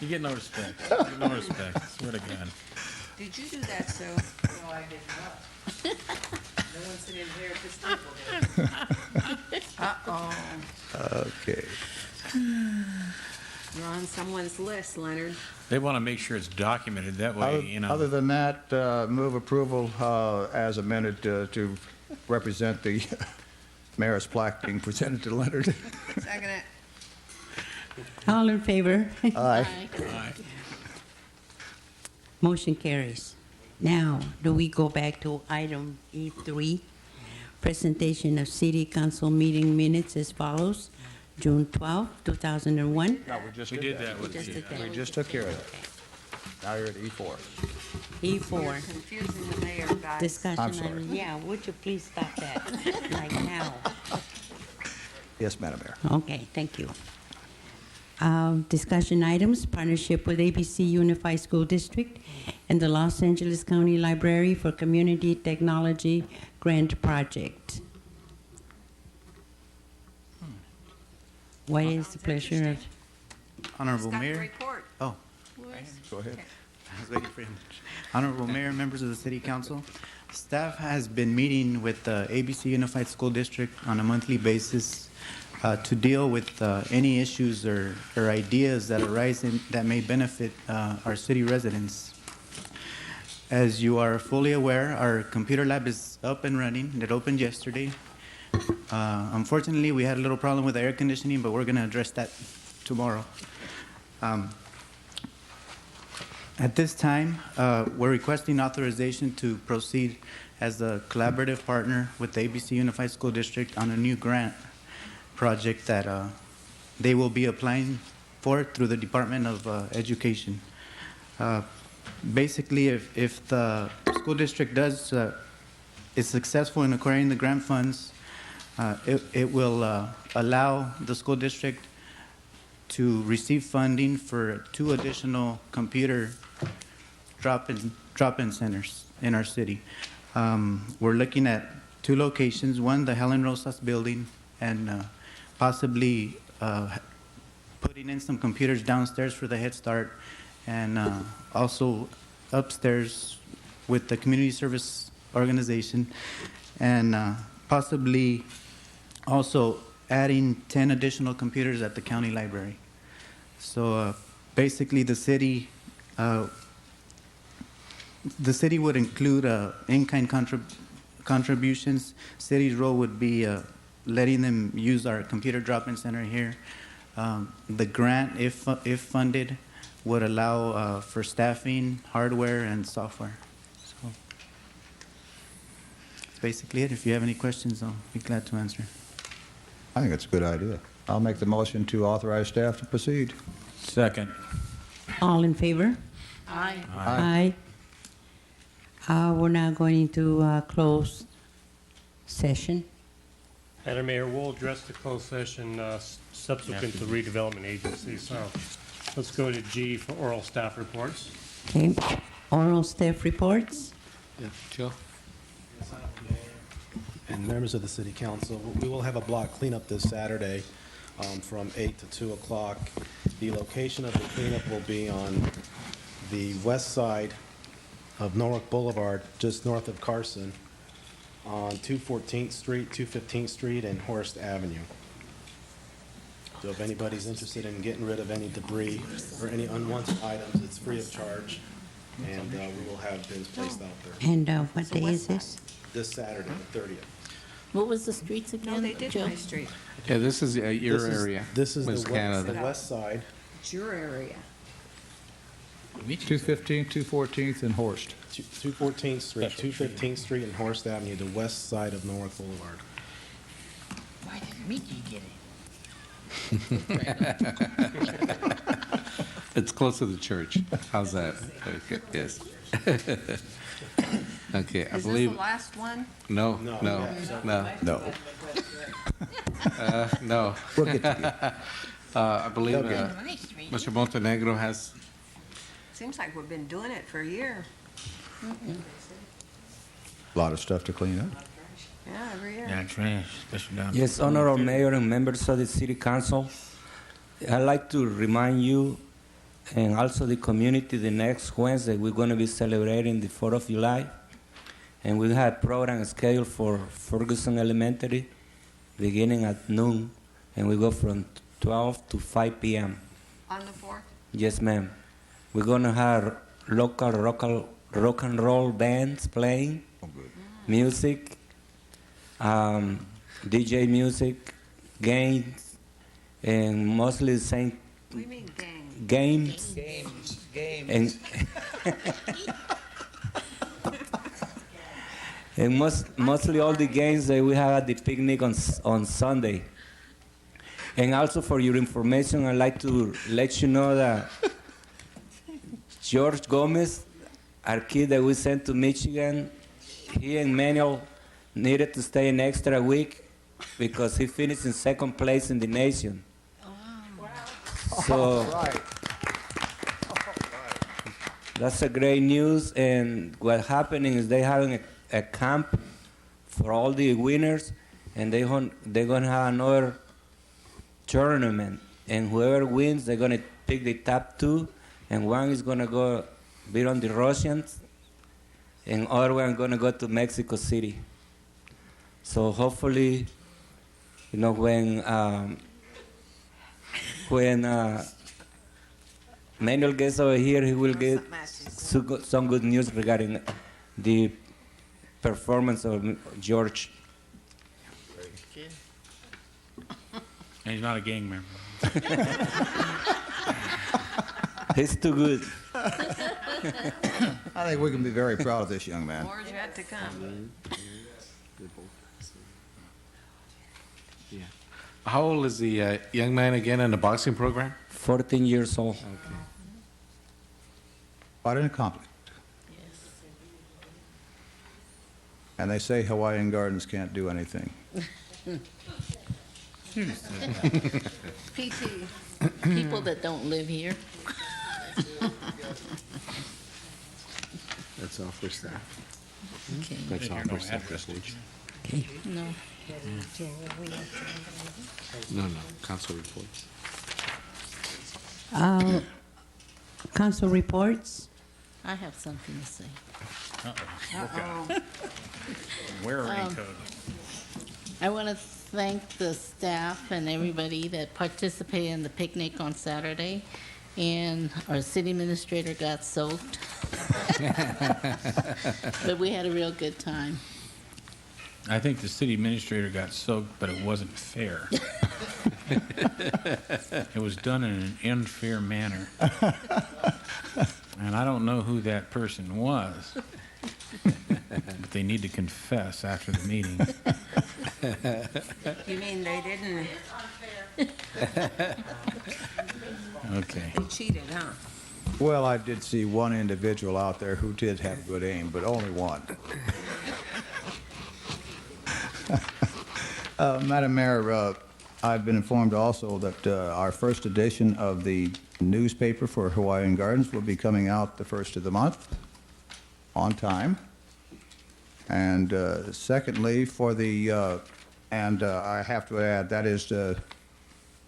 You get no respect. You get no respect. Swear to God. Did you do that, Sue? No, I did not. No one sitting here at this table did. Uh-oh. Okay. You're on someone's list, Leonard. They want to make sure it's documented that way, you know. Other than that, move approval as amended to represent the mayor's plaque being presented to Leonard. Second it. All in favor? Aye. Aye. Motion carries. Now, do we go back to item E3, presentation of City Council meeting minutes as follows, June 12, 2001. No, We did that with Just did that. We just took care of that. Now you're at E4. You're E4, confusing the mayor, guys. discussion. I'm sorry. Yeah, would you please stop that, like now? Yes, Madam Mayor. Okay, thank you. Discussion items, partnership with ABC Unified School District and the Los Angeles County Library for Community Technology Grant Project. What is the pleasure of? Honorable Got the Mayor. report. Oh, Go ahead. I was waiting for him. Honorable Mayor, members of the City Council, staff has been meeting with the ABC Unified School District on a monthly basis to deal with any issues or ideas that arise that may benefit our city residents. As you are fully aware, our computer lab is up and running. It opened yesterday. Unfortunately, we had a little problem with the air conditioning, but we're going to address that tomorrow. At this time, we're requesting authorization to proceed as a collaborative partner with the ABC Unified School District on a new grant project that they will be applying for through the Department of Education. Basically, if the school district is successful in acquiring the grant funds, it will allow the school district to receive funding for 2 additional computer drop-in centers in our city. We're looking at 2 locations, one, the Helen Rosas building, and possibly putting in some computers downstairs for the Head Start, and also upstairs with the community service organization, and possibly also adding 10 additional computers at the county library. So basically the city the city would include in-kind contributions. City's role would be letting them use our computer drop-in center here. The grant, if funded, would allow for staffing, hardware, and software. So that's basically it. If you have any questions, I'll be glad to answer. I think it's a good idea. I'll make the motion to authorize staff to proceed. Second. All in favor? Aye. Aye. We're now going into closed session. Madam Mayor, we'll address the closed session subsequent to redevelopment agency. So let's go to G for oral staff reports. Okay. Oral staff reports. Yeah, Joe? And members of the city council, we will have a block cleanup this Saturday from 8 to 2 o'clock. The location of the cleanup will be on the west side of Norwalk Boulevard, just north of Carson, on 214th Street, 215th Street, and Horst Avenue. So if anybody's interested in getting rid of any debris or any unwanted items, it's free of charge, and we will have bins placed out there. And what day is this? This Saturday, the 30th. What was the streets again? No, they did Joe? my street. Yeah, this is your area. This is West the Canada. west side. It's your area. 215th, 214th, and Horst. 214th Street, 215th Street, and Horst Avenue, the west side of Norwalk Boulevard. Why didn't Mickey get it? It's close to the church. How's that? Okay, yes. Okay, I Is this believe. the last one? No, No. no, no, No. no. We'll get to you. I believe My street. Mr. Montenegro has. Seems like we've been doing it for a year. A lot of stuff to clean up. Yeah, every year. Yeah, trash, especially down. Yes, Honorable Mayor and members of the City Council, I'd like to remind you and also the community the next Wednesday we're going to be celebrating the 4th of July. And we have a program scheduled for Ferguson Elementary beginning at noon, and we go from 12 to 5 p.m. On the 4th? Yes, ma'am. We're going to have local rock and roll bands playing, music, DJ music, games, and mostly the same What do you mean gang? games. And, and mostly all the games that we have at the picnic on Sunday. And also for your information, I'd like to let you know that George Gomez, our kid that we sent to Michigan, he and Manuel needed to stay an extra week because he finished in second place in the nation. So that's a great news. And what's happening is they're having a camp for all the winners, and they're going to have another tournament. And whoever wins, they're going to pick the top two, and one is going to go beat on the Russians, and other one going to go to Mexico City. So hopefully, you know, when Manuel gets over here, he will get some good news regarding the performance of George. And he's not a gang member. He's too good. I think we can be very proud of this young man. More's yet to come. Yeah. How old is the young man again in the boxing program? 14 years old. Okay. Quite an accomplishment. And they say Hawaiian Gardens can't do anything. PT. People that don't live here. That's all for staff. Okay. That's all for staff reports. No. No, council reports. Council reports. I have something to say. Uh-oh. Wear a raincoat. I want to thank the staff and everybody that participated in the picnic on Saturday. And our city administrator got soaked. But we had a real good time. I think the city administrator got soaked, but it wasn't fair. It was done in an unfair manner. And I don't know who that person was, but they need to confess after the meeting. You mean they didn't? Okay. They cheated, huh? Well, I did see one individual out there who did have good aim, but only one. Madam Mayor, I've been informed also that our first edition of the newspaper for Hawaiian Gardens will be coming out the first of the month, on time. And secondly, for the, I have to add, that is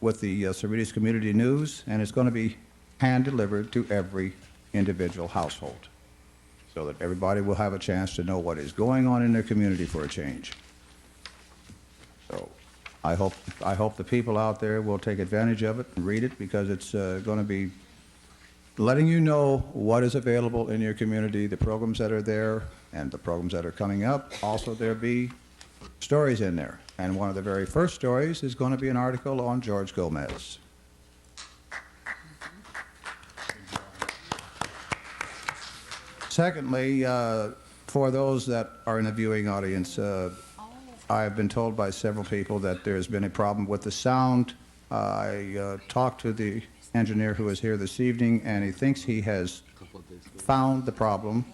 with the Cerritos Community News, and it's going to be hand-delivered to every individual household, so that everybody will have a chance to know what is going on in their community for a change. So I hope the people out there will take advantage of it and read it, because it's going to be letting you know what is available in your community, the programs that are there, and the programs that are coming up. Also, there'll be stories in there. And one of the very first stories is going to be an article on George Gomez. Secondly, for those that are in the viewing audience, I have been told by several people that there's been a problem with the sound. I talked to the engineer who is here this evening, and he thinks he has found the problem.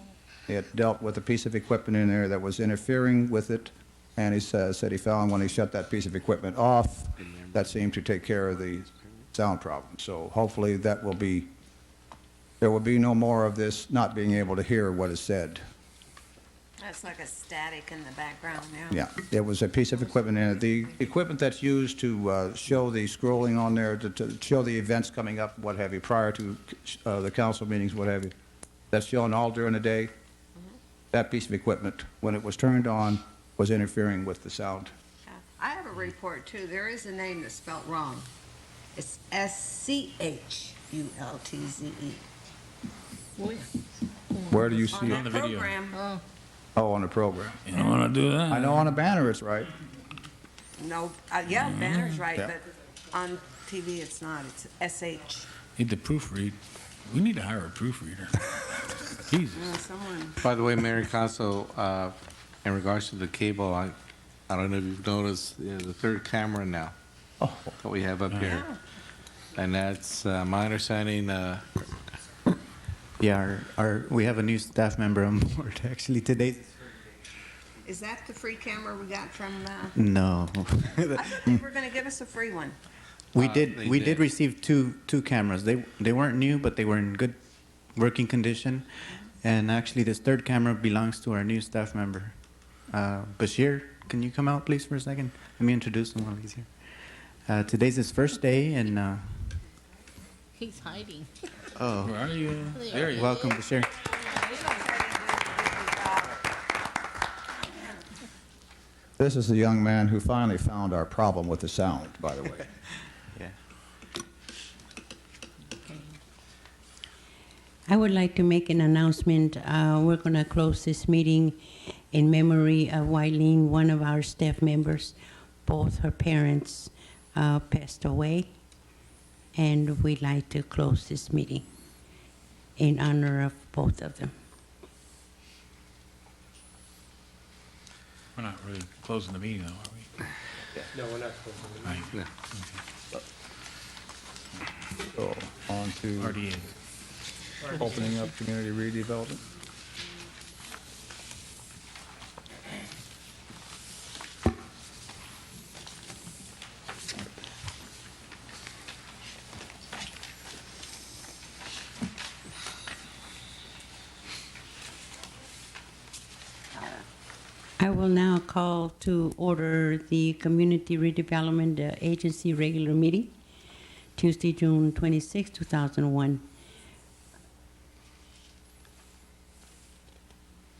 It dealt with a piece of equipment in there that was interfering with it, and he said he found when he shut that piece of equipment off, that seemed to take care of the sound problem. So hopefully there will be no more of this not being able to hear what is said. That's like a static in the background now. Yeah, there was a piece of equipment in it. The equipment that's used to show the scrolling on there, to show the events coming up, what have you, prior to the council meetings, what have you, that's shown all during the day. That piece of equipment, when it was turned on, was interfering with the sound. I have a report too. There is a name that's spelled wrong. It's S-C-H-U-L-T-Z-E. Where do you see it? On the program. Oh, on the program. You don't want to do that. I know on the banner it's right. No, yeah, banner's right, Yeah. but on TV it's not. It's S-H. Need to proofread. We need to hire a proofreader. Jesus. Someone. By the way, Mayor and Council, in regards to the cable, I don't know if you've noticed the third camera now that we have up here. And that's my understanding. Yeah, we have a new staff member on board, actually, today. Is that the free camera we got from? No. I thought they were going to give us a free one. We did receive two cameras. They weren't new, but they were in good working condition. And actually, this third camera belongs to our new staff member, Bashir. Can you come out, please, for a second? Let me introduce him while he's here. Today's his first day, and He's hiding. oh, Where are you? There you welcome, Bashir. This is the young man who finally found our problem with the sound, by the way. Yeah. I would like to make an announcement. We're going to close this meeting in memory of Wileen, one of our staff members. Both her parents passed away, and we'd like to close this meeting in honor of both of them. We're not really closing the meeting, though, are we? No, we're not closing the meeting. So on to RDA. opening up community redevelopment. I will now call to order the Community Redevelopment Agency regular meeting, Tuesday, June 26, 2001.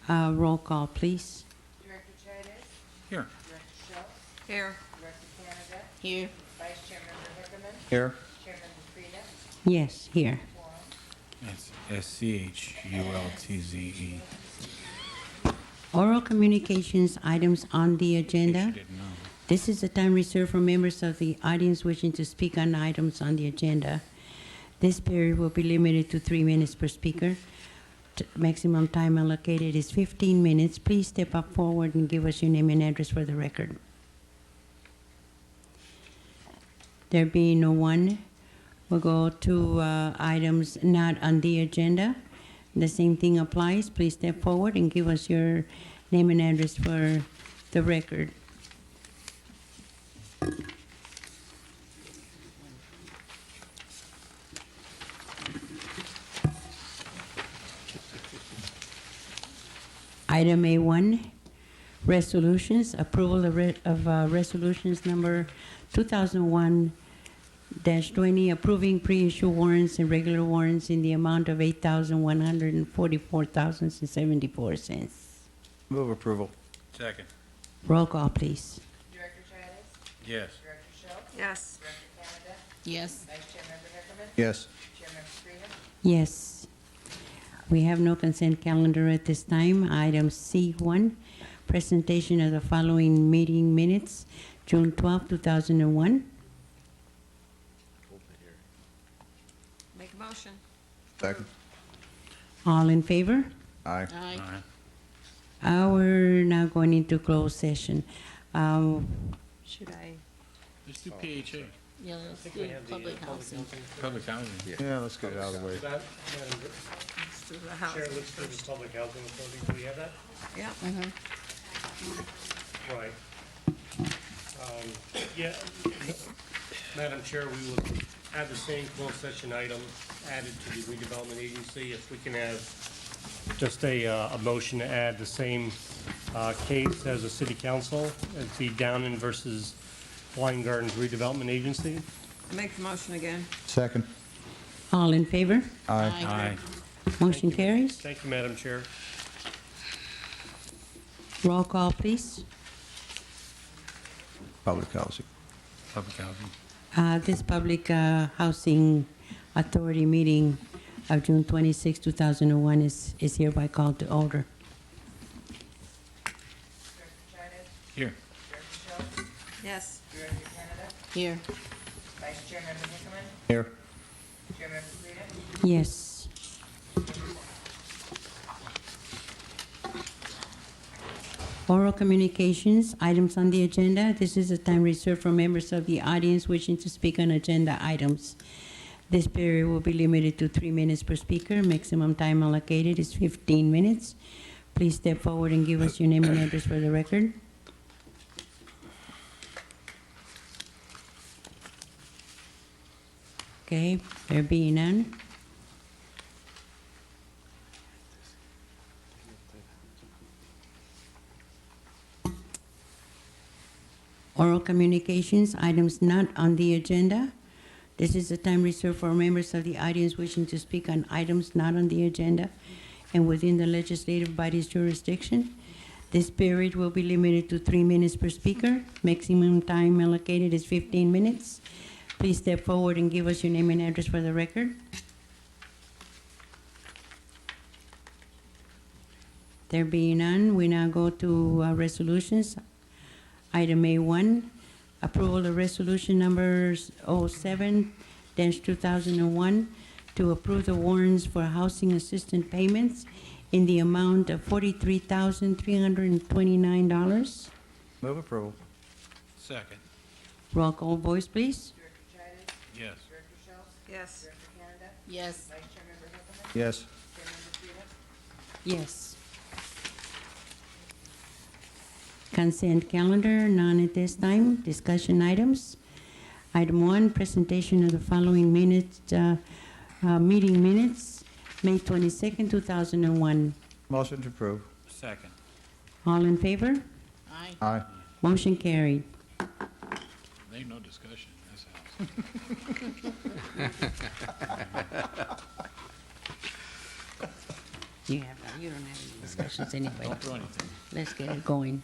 Roll call, please. Director Chavez? Here. Director Schultz? Here. Director Canada? Here. Vice Chairman Hickerman? Here. Chairman DeFrida? Yes, here. It's SCHULTZE. Oral communications items on the agenda. This is the time reserved for members of the audience wishing to speak on items on the agenda. This period will be limited to 3 minutes per speaker. Maximum time allocated is 15 minutes. Please step up forward and give us your name and address for the record. There being no one, we'll go to items not on the agenda. The same thing applies. Please step forward and give us your name and address for the record. Item A1, resolutions, approval of resolutions number 2001-20, approving pre-issue warrants and regular warrants in the amount of $8,144.74. Move approval. Second. Roll call, please. Director Chávez? Yes. Director Schultz? Yes. Director Canada? Yes. Vice Chair Member Hickerman? Yes. Chairman Freeman? Yes. We have no consent calendar at this time. Item C1, presentation of the following meeting minutes, June 12, 2001. Make a motion. Second. All in favor? Aye. Aye. We're now going into closed session. Should I? Let's do PHA. Yeah, let's do public housing. Public housing. Yeah, let's get it out of the way. Let's do the housing first. Public housing authority, do we have that? Yeah. Right. Yeah, Madam Chair, we will add the same closed session item added to the redevelopment agency. If we can have just a motion to add the same case as the city council, it's the Downen versus Hawaiian Gardens Redevelopment Agency. Make the motion again. Second. All in favor? Aye. Aye. Motion carries. Thank you, Madam Chair. Roll call, please. Public housing. Public housing. This Public Housing Authority meeting of June 26, 2001 is hereby called to order. Director Chávez? Here. Director Schultz? Yes. Director Canada? Here. Vice Chair Member Hickerman? Here. Chairman Freeman? Yes. Oral communications, items on the agenda. This is a time reserved for members of the audience wishing to speak on agenda items. This period will be limited to 3 minutes per speaker. Maximum time allocated is 15 minutes. Please step forward and give us your name and address for the record. Okay, there being none. Oral communications, items not on the agenda. This is the time reserved for members of the audience wishing to speak on items not on the agenda and within the legislative body's jurisdiction. This period will be limited to 3 minutes per speaker. Maximum time allocated is 15 minutes. Please step forward and give us your name and address for the record. There being none, we now go to resolutions. Item A1, approval of resolution number 07-2001 to approve the warrants for housing assistance payments in the amount of $43,329. Move approval. Second. Roll call voice, please. Director Chávez? Yes. Director Schultz? Yes. Director Canada? Yes. Vice Chair Member Hickerman? Yes. Chair Member Freeman? Yes. Consent calendar, none at this time. Discussion items. Item 1, presentation of the following minutes, meeting minutes, May 22nd, 2001. Motion to approve. Second. All in favor? Aye. Aye. Motion carried. There ain't no discussion in this house. You don't have any discussions anyway. Don't do anything. Let's get it going.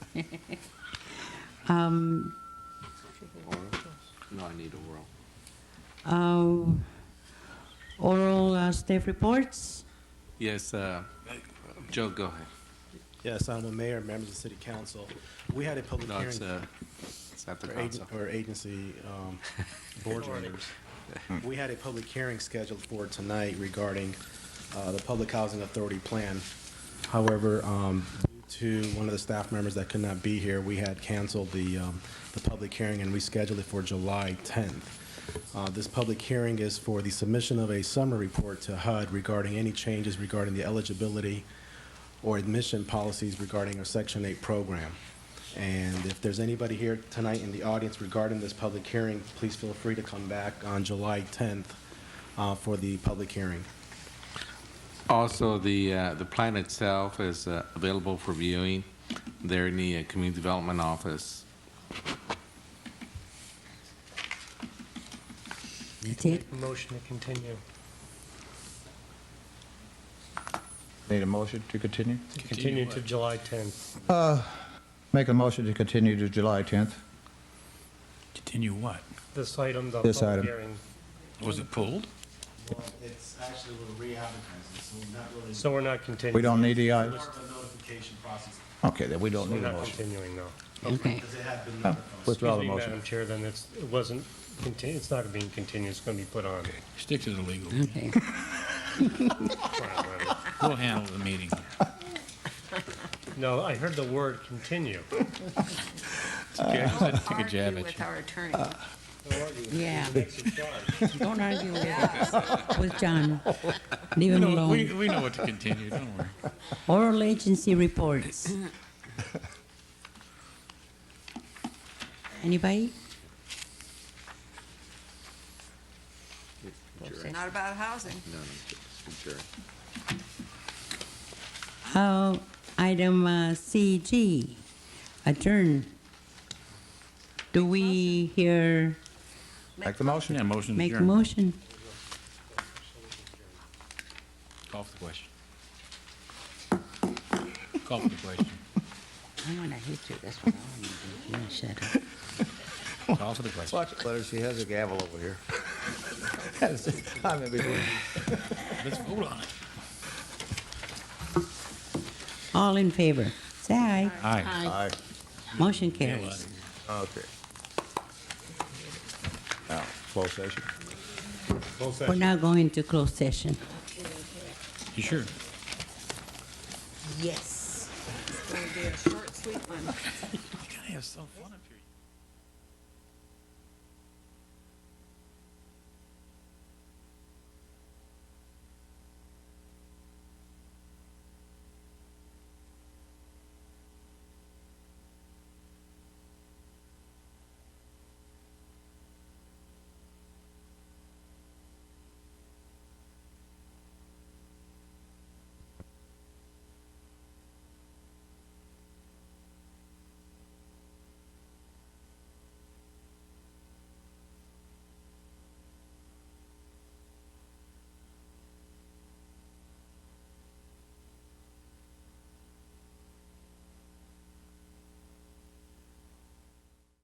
No, I need a whirl. Oral staff reports. Yes, Joe, go ahead. Yes, Honorable Mayor, members of the City Council, we had a public No, hearing. it's at the for council. Or agency board members. We had a public hearing scheduled for tonight regarding the Public Housing Authority plan. However, due to one of the staff members that could not be here, we had canceled the public hearing and rescheduled it for July 10th. This public hearing is for the submission of a summary report to HUD regarding any changes regarding the eligibility or admission policies regarding our Section 8 program. And if there's anybody here tonight in the audience regarding this public hearing, please feel free to come back on July 10th for the public hearing. Also, the plan itself is available for viewing there in the Community Development Office. That's it. Motion to continue. Need a motion to continue? Continue to July 10th. Make a motion to continue to July 10th. Continue what? This item, the This public item. hearing. Was it pulled? Well, it's actually, we're re-advertising, so we're not really. So we're not continuing. We don't need the Part item? of the notification process, Okay, then we don't We're need a not motion. continuing, no. Okay. because it had been Oh, notified. Withdraw the Excuse me, motion. Madam Chair, then it wasn't, it's not being continued, it's going to be put on. Stick to the legal. Okay. We'll handle the meeting. No, I heard the word continue. Okay, I said take a jab Argue at with you. our attorney. Yeah. Next in charge. Don't argue with John. Leave him alone. We know what to continue, don't worry. Oral agency reports. Anybody? Not about housing. Item CG, adjourn. Do we hear, Make the motion. Yeah, motion make a adjourned. motion? Call for the question. Call for the question. I want to hit you, that's what I want to do. You shut up. Call for the question. Watch it, Letter. She has a gavel over here. Time in between. Let's vote on it. All in favor? Say aye. Aye. Aye. Motion carries. Okay. Now, closed session. We're now going to closed session. You sure? Yes. It's going to be a short, sweet one. You gotta have some fun up here.